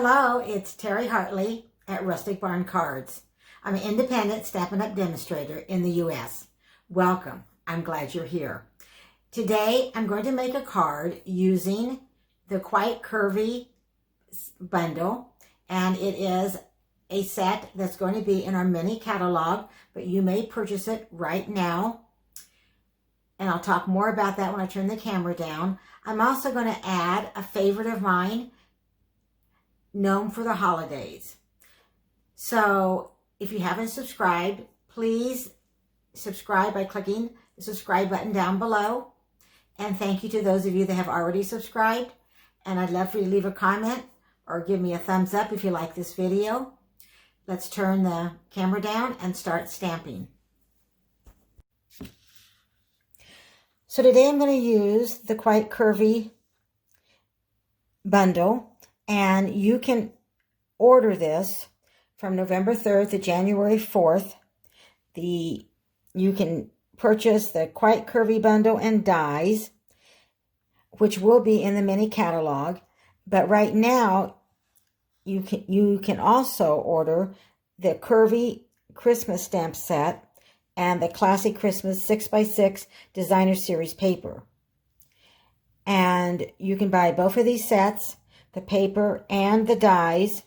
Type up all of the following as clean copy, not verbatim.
Hello, it's Terry Hartley at Rustic Barn Cards. I'm an independent Stampin' Up! Demonstrator in the U.S. Welcome. I'm glad you're here. Today, I'm going to make a card using the Quite Curvy bundle, and it is a set that's going to be in our mini catalog, but you may purchase it right now. And I'll talk more about that when I turn the camera down. I'm also going to add a favorite of mine, Gnome for the holidays. So if you haven't subscribed, please subscribe by clicking the subscribe button down below. And thank you to those of you that have already subscribed. And I'd love for you to leave a comment or give me a thumbs up if you like this video. Let's turn the camera down and start stamping. So today I'm going to use the Quite Curvy bundle, and you can order this from November 3rd to January 4th. You can purchase the Quite Curvy bundle and dies, which will be in the mini catalog. But right now, you can also order the Curvy Christmas stamp set and the Classic Christmas 6x6 Designer Series paper. And you can buy both of these sets, the paper and the dies.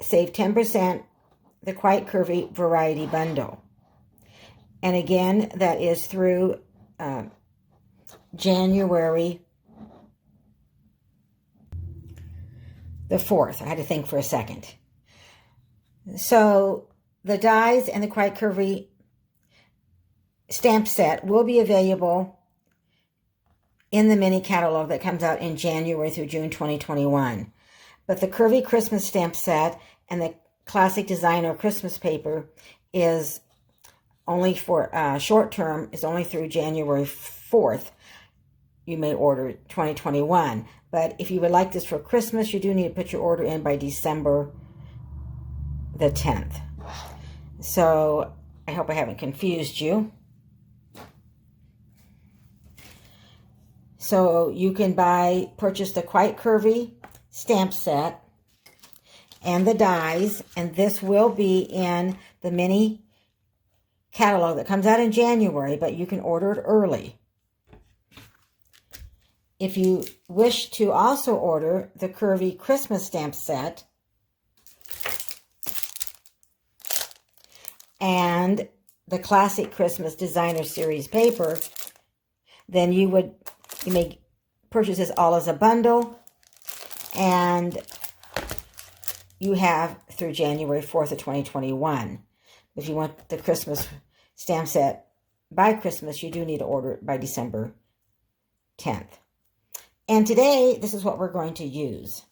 Save 10%, the Quite Curvy Variety Bundle. And again, that is through January the 4th. I had to think for a second. So the dies and the Quite Curvy stamp set will be available in the mini catalog that comes out in January through June 2021. But the Curvy Christmas stamp set and the Classic Designer Christmas paper is only for short term, is only through January 4th. You may order 2021. But if you would like this for Christmas, you do need to put your order in by December the 10th. So I hope I haven't confused you. So you can purchase the Quite Curvy stamp set and the dies, and this will be in the mini catalog that comes out in January, but you can order it early. If you wish to also order the Curvy Christmas stamp set and the Classic Christmas Designer Series paper, then you may purchase this all as a bundle, and you have through January 4th of 2021. If you want the Christmas stamp set by Christmas, you do need to order it by December 10th. And today, this is what we're going to use.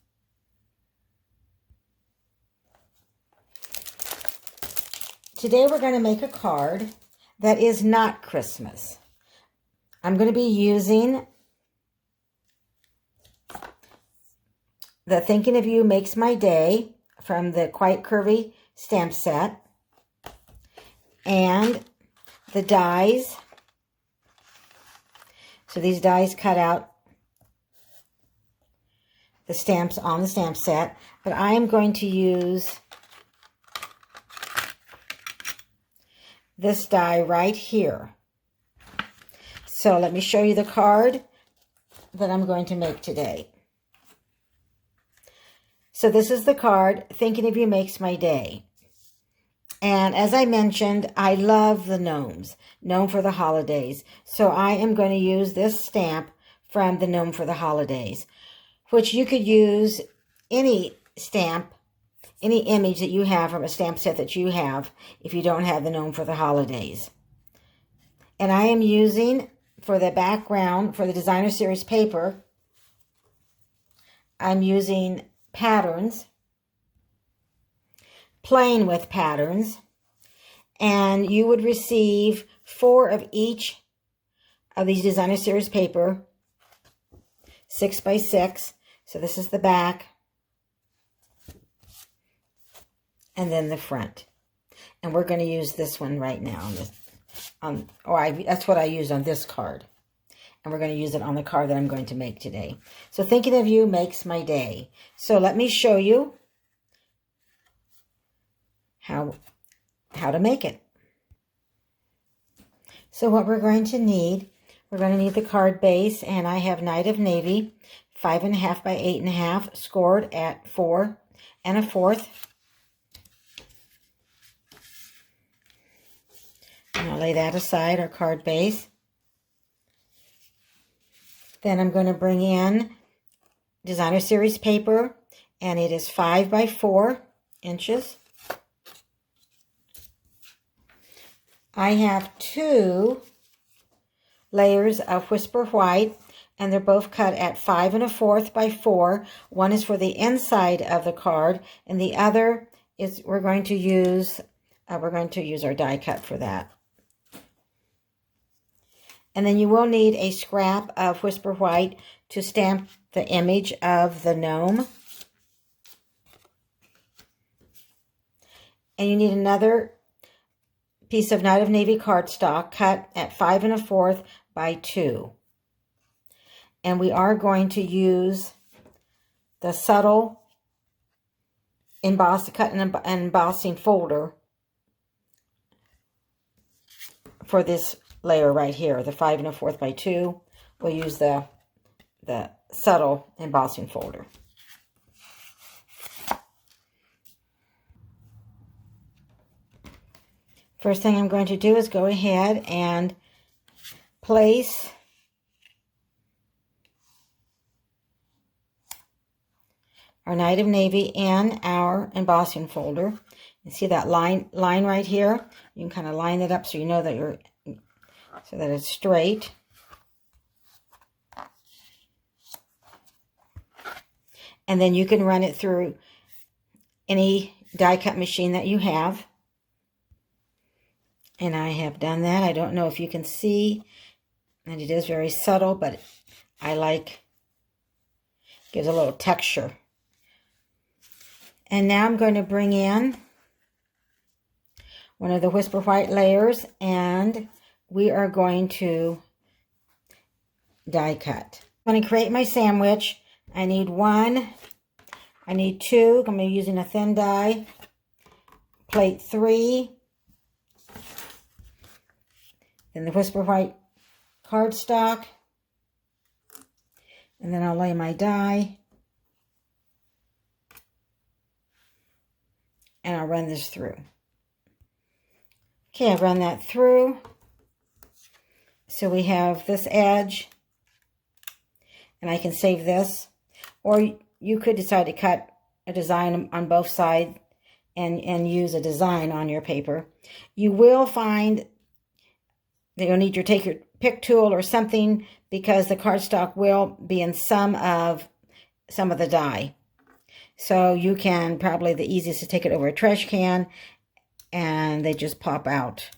Today, we're going to make a card that is not Christmas. I'm going to be using the Thinking of You Makes My Day from the Quite Curvy stamp set and the dies. So these dies cut out the stamps on the stamp set, but I am going to use this die right here. So let me show you the card that I'm going to make today. So this is the card, Thinking of You Makes My Day. And as I mentioned, I love the gnomes, Gnome for the holidays. So I am going to use this stamp from the Gnome for the holidays, which you could use any stamp, any image that you have from a stamp set that you have if you don't have the Gnome for the holidays. And I am using, for the background, for the Designer Series paper, I'm using patterns, playing with patterns, and you would receive 4 of each of these Designer Series paper, 6x6. So this is the back, and then the front. And we're going to use this one right now. That's what I used on this card. and we're going to use it on the card that I'm going to make today. So thinking of you makes my day. So let me show you how to make it. So what we're going to need the card base, and I have Night of Navy, 5.5 by 8.5, scored at 4 1/4. And I'll lay that aside, our card base. Then I'm going to bring in Designer Series paper, and it is 5 by 4 inches. I have 2 layers of Whisper White, and they're both cut at 5 1/4 by 4. One is for the inside of the card, and the other is we're going to use our die cut for that. And then you will need a scrap of Whisper White to stamp the image of the gnome. And you need another piece of Night of Navy cardstock cut at 5 1/4 by 2. And we are going to use the subtle embossing folder for this layer right here, the 5 1/4 by 2. We'll use the subtle embossing folder. First thing I'm going to do is go ahead and place our Night of Navy in our embossing folder. You see that line right here? You can kind of line it up so you know that it's straight. And then you can run it through any die cut machine that you have. And I have done that. I don't know if you can see, and it is very subtle, but gives a little texture. And now I'm going to bring in one of the Whisper White layers, and we are going to die cut. I'm going to create my sandwich. I need 1, I need 2, I'm going to be using a thin die, plate 3, then the Whisper White cardstock, and then I'll lay my die, and I'll run this through. Okay, I've run that through. So we have this edge, and I can save this, or you could decide to cut a design on both sides and use a design on your paper. You will find that you'll need to take your pick tool or something, because the cardstock will be in some of the die. So you can probably, the easiest to take it over a trash can, and they just pop out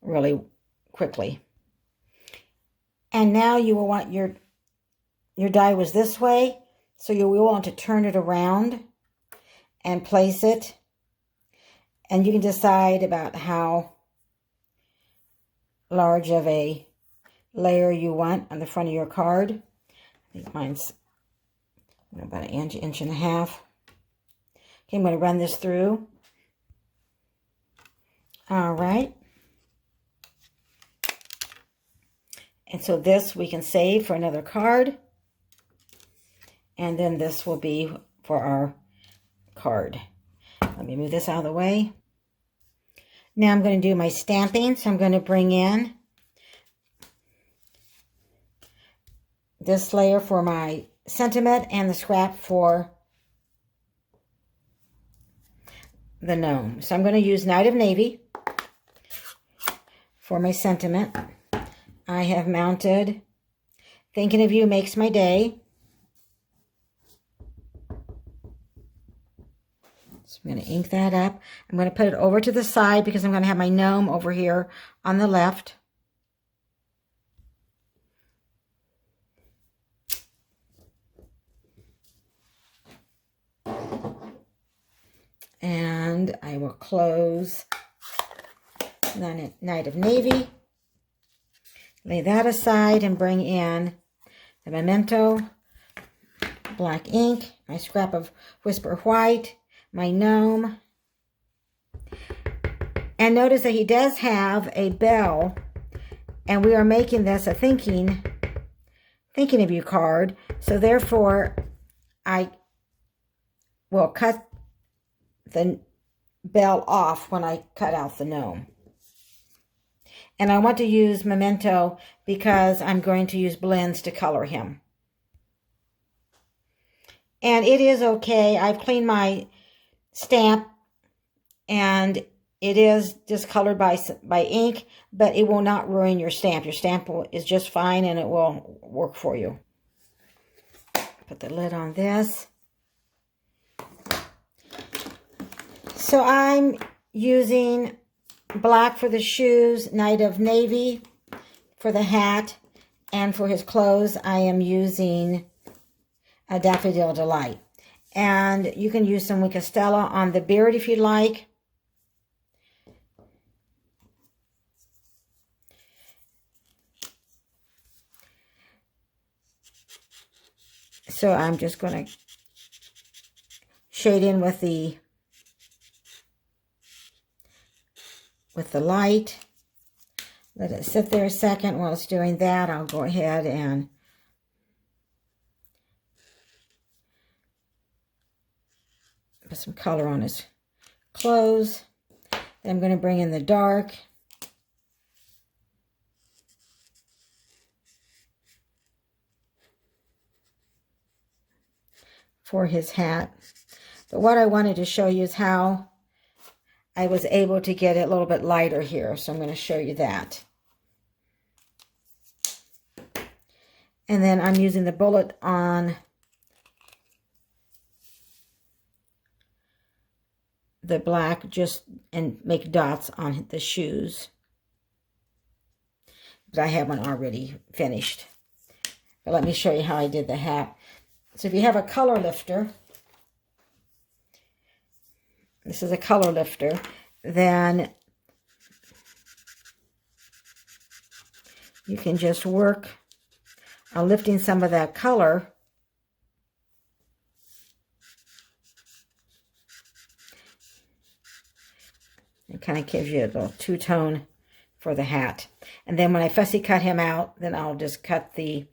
really quickly. And now you will want your die was this way, so you will want to turn it around and place it. And you can decide about how large of a layer you want on the front of your card. I think mine's about an inch, 1.5 inches. Okay, I'm going to run this through. All right. And so this we can save for another card. And then this will be for our card. Let me move this out of the way. Now I'm going to do my stamping. So I'm going to bring in this layer for my sentiment and the scrap for the gnome. So I'm going to use Night of Navy for my sentiment. I have mounted Thinking of You Makes My Day. So I'm going to ink that up. I'm going to put it over to the side because I'm going to have my gnome over here on the left. And I will close the Night of Navy. Lay that aside and bring in the Memento Black Ink, my scrap of Whisper White, my Gnome. And notice that he does have a bell, and we are making this a thinking of you card. So therefore, I will cut the bell off when I cut out the gnome. And I want to use Memento because I'm going to use blends to color him. And it is okay. I've cleaned my stamp, and it is discolored by ink, but it will not ruin your stamp. Your stamp is just fine, and it will work for you. Put the lid on this. So I'm using black for the shoes, Night of Navy for the hat, and for his clothes, I am using a Daffodil Delight. And you can use some wicker stella on the beard if you'd like. So I'm just going to shade in with the light. Let it sit there a second. While it's doing that, I'll go ahead and put some color on his clothes. Then I'm going to bring in the dark. For his hat. But what I wanted to show you is how I was able to get it a little bit lighter here. So I'm going to show you that. And then I'm using the bullet on the black and make dots on the shoes. But I have one already finished. But let me show you how I did the hat. So if you have a color lifter, this is a color lifter, then you can just work on lifting some of that color it kind of gives you a little two-tone for the hat. And then when I fussy cut him out, then I'll just cut the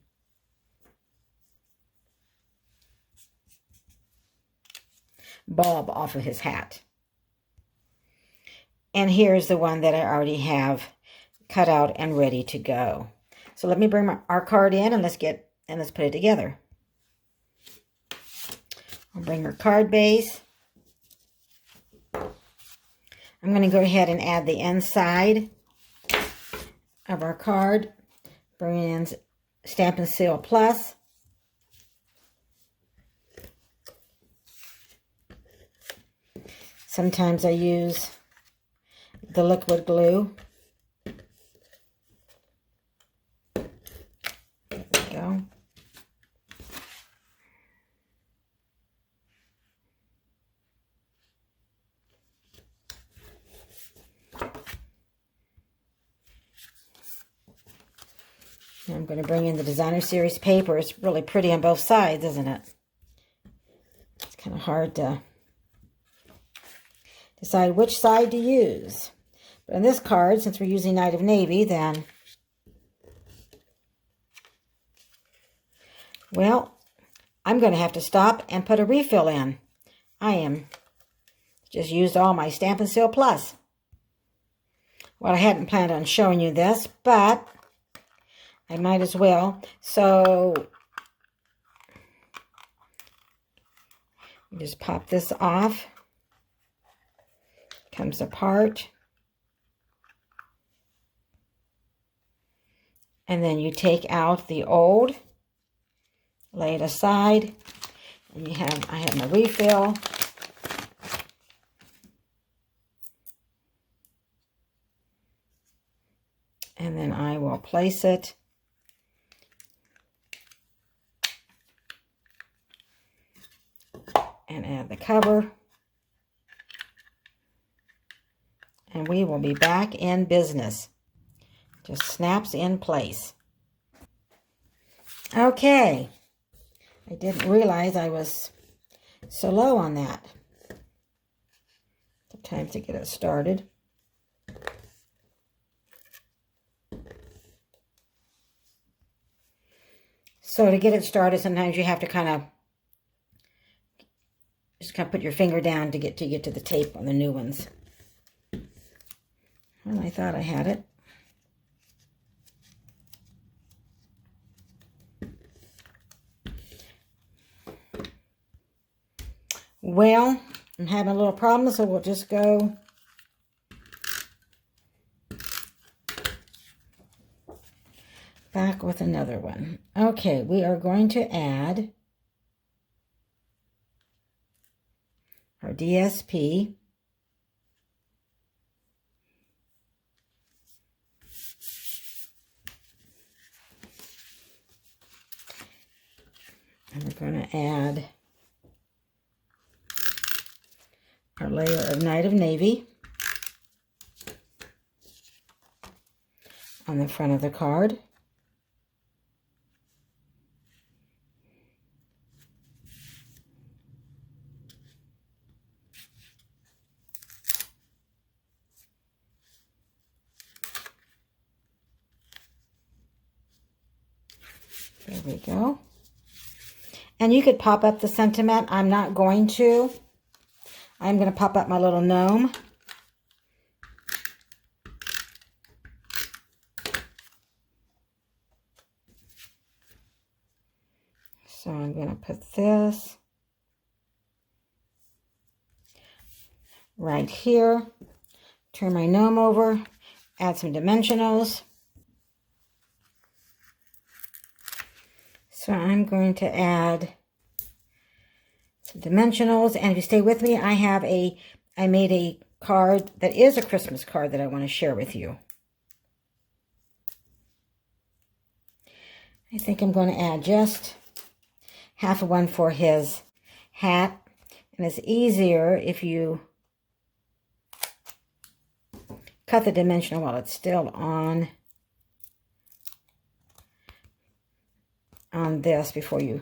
bulb off of his hat. And here's the one that I already have cut out and ready to go. So let me bring our card in and let's put it together. I'll bring our card base. I'm going to go ahead and add the inside of our card. Bring in Stampin' Seal Plus. Sometimes I use the liquid glue. There we go. I'm going to bring in the Designer Series paper. It's really pretty on both sides, isn't it? It's kind of hard to decide which side to use. But on this card, since we're using Night of Navy, then, well, I'm going to have to stop and put a refill in. I am just used all my Stampin' Seal Plus. Well, I hadn't planned on showing you this, but I might as well. So, just pop this off. Comes apart. And then you take out the old, lay it aside, and I have my refill. And then I will place it and add the cover. And we will be back in business. Just snaps in place. Okay. I didn't realize I was so low on that. Time to get it started. So to get it started, sometimes you have to kind of put your finger down to get to the tape on the new ones. Well, I thought I had it. Well, I'm having a little problem, so we'll just go back with another one. Okay, we are going to add our DSP. And we're going to add our layer of Night of Navy on the front of the card. There we go. And you could pop up the sentiment. I'm not going to. I'm going to pop up my little gnome. So I'm going to put this right here. Turn my gnome over. Add some dimensionals. So I'm going to add some dimensionals, and if you stay with me, I made a card that is a Christmas card that I want to share with you. I think I'm going to add just half of one for his hat, and it's easier if you cut the dimensional while it's still on this before you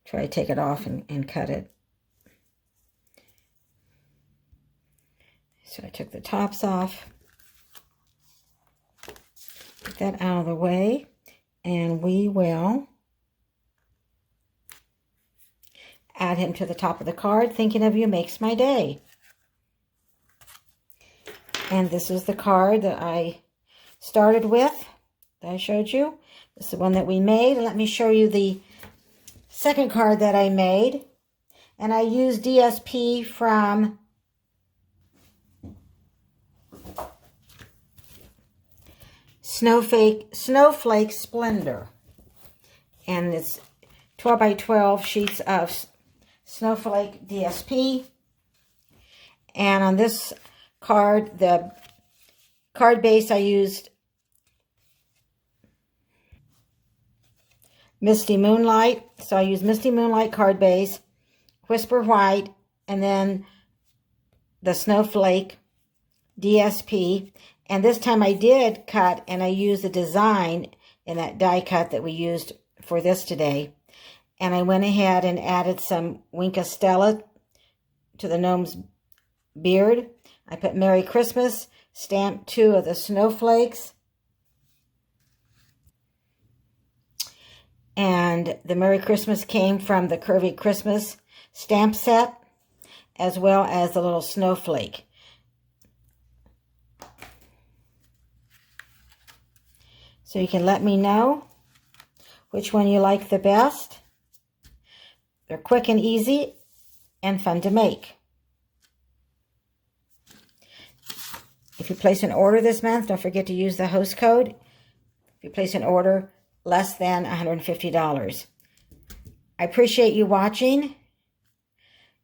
try to take it off and cut it. So I took the tops off. Get that out of the way, and we will add him to the top of the card. Thinking of you makes my day. And this is the card that I started with, that I showed you. This is the one that we made. Let me show you the second card that I made. And I used DSP from Snowflake Splendor. And it's 12 by 12 sheets of Snowflake DSP. And on this card, the card base, I used Misty Moonlight. So I used Misty Moonlight card base, Whisper White, and then the Snowflake DSP. And this time I did cut, and I used the design in that die cut that we used for this today. And I went ahead and added some wicker stella to the gnome's beard. I put Merry Christmas, stamped 2 of the snowflakes. And the Merry Christmas came from the Curvy Christmas stamp set, as well as the little snowflake. So you can let me know which one you like the best. They're quick and easy and fun to make. If you place an order this month, don't forget to use the host code. If you place an order less than $150. I appreciate you watching.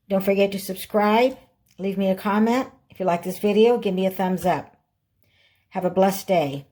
Don't forget to subscribe. Leave me a comment. If you like this video, give me a thumbs up. Have a blessed day.